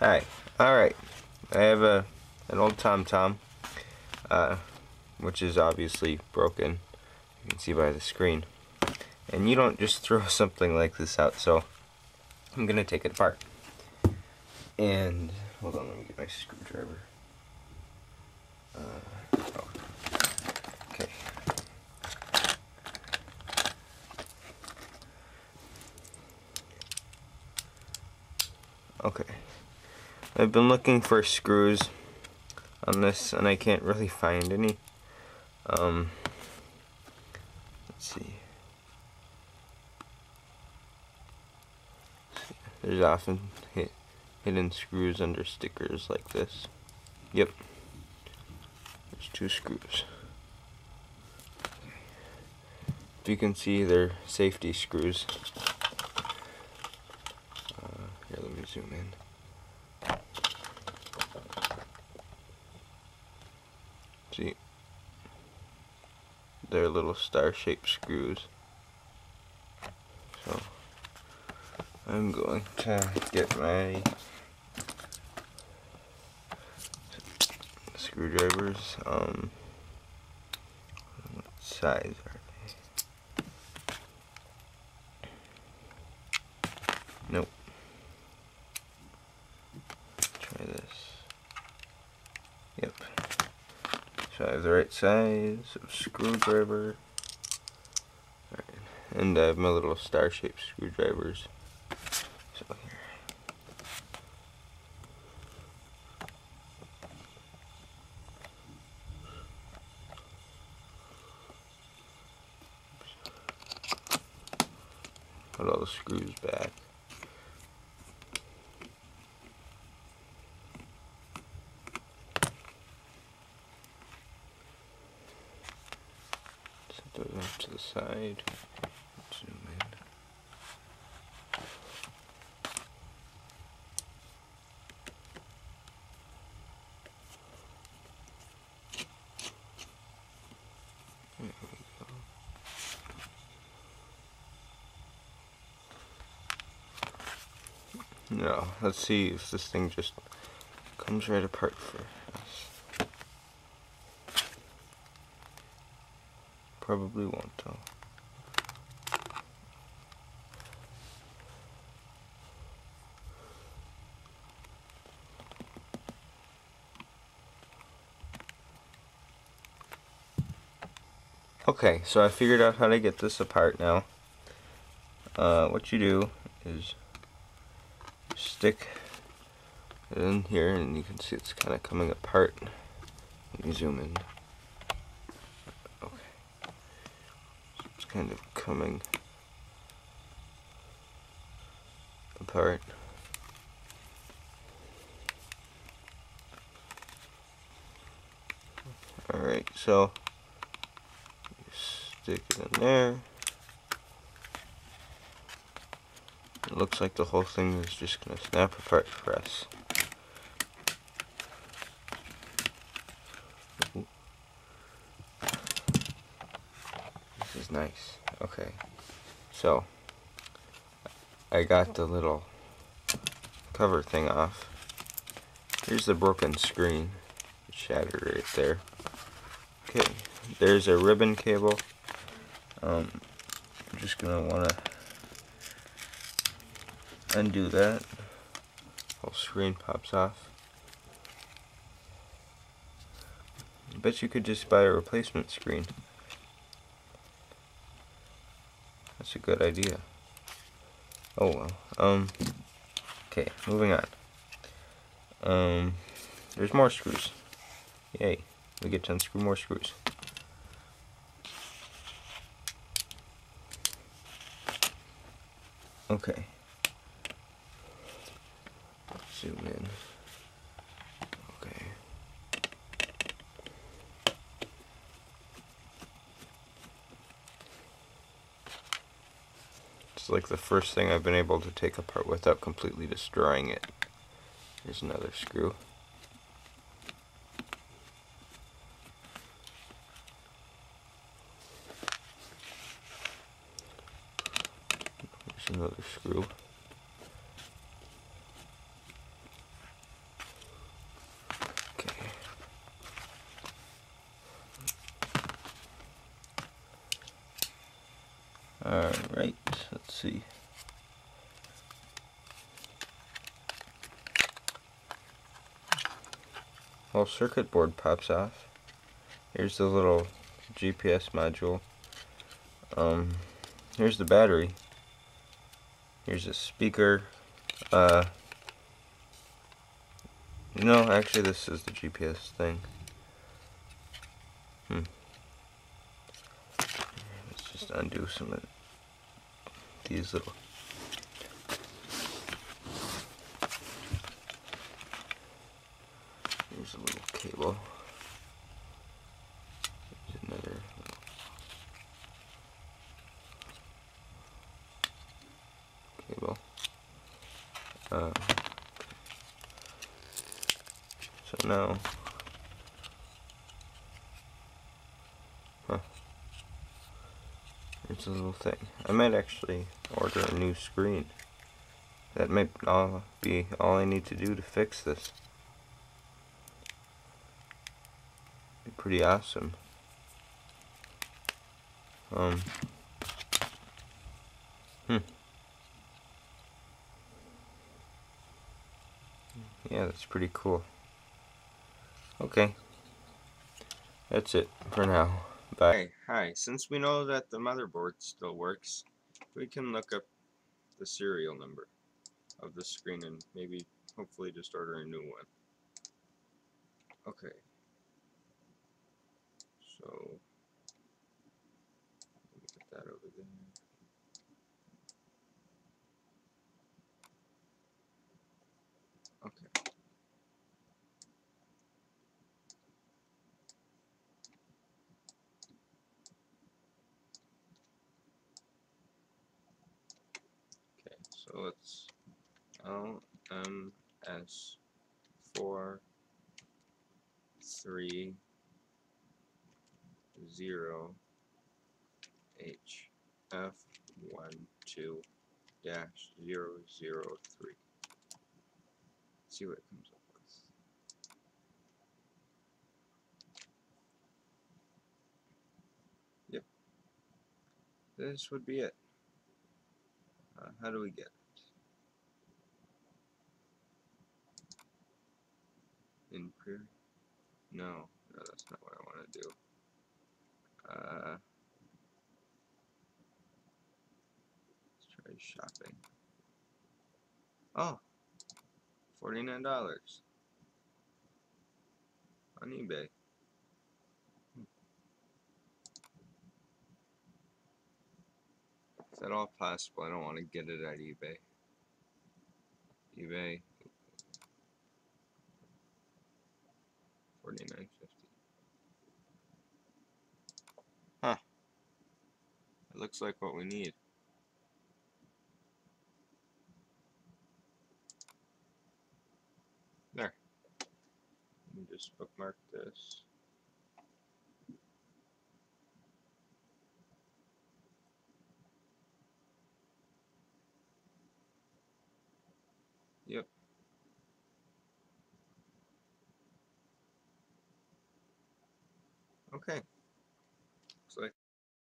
Hi. Alright. I have an old TomTom, which is obviously broken. You can see by the screen. And you don't just throw something like this out, so I'm gonna take it apart. And hold on, let me get my screwdriver. Okay. Okay. I've been looking for screws on this, and I can't really find any. Let's see. There's often hidden screws under stickers like this. Yep. There's 2 screws. If you can see, they're safety screws. Here, let me zoom in. See? They're little star-shaped screws. So, I'm going to get my screwdrivers. What size are they? Nope. Try this. Yep. So I have the right size of screwdriver. Alright. And I have my little star-shaped screwdrivers. So here. Put all the screws back. Set those off to the side. Zoom in. There we go. No, let's see if this thing just comes right apart for us. Probably won't though. Okay, so I figured out how to get this apart now. What you do is stick it in here, and you can see it's kind of coming apart. Let me zoom in. Okay. So it's kind of coming apart. Alright, so you stick it in there. It looks like the whole thing is just going to snap apart for us. This is nice. Okay, so I got the little cover thing off. Here's the broken screen. It shattered right there. Okay, there's a ribbon cable. I'm just going to want to undo that. Whole screen pops off. I bet you could just buy a replacement screen. That's a good idea. Oh well. Okay, moving on. There's more screws. Yay. We get to unscrew more screws. Okay. Zoom in. Okay. It's like the first thing I've been able to take apart without completely destroying it. Here's another screw. Here's another screw. Alright, let's see. Whole circuit board pops off. Here's the little GPS module. Here's the battery. Here's a speaker. No, actually this is the GPS thing. Let's just undo some of these little... Here's a little cable. Here's another little cable. So now, here's a little thing. I might actually order a new screen. That might be all I need to do to fix this. Be pretty awesome. Yeah, that's pretty cool. Okay, that's it for now. Bye. Hi, since we know that the motherboard still works, we can look up the serial number of the screen and maybe, hopefully, just order a new one. Okay. So, let me get that over there. Okay. Okay, so let's LMS 430 HF12-003. See what it comes up with. Yep, this would be it. How do we get it? In query? No, that's not what I want to do. Let's try shopping. Oh, $49 on eBay. Is that all possible? I don't want to get it at eBay. eBay, $49.50. Huh. It looks like what we need. There. Let me just bookmark this. Yep. Okay. Looks like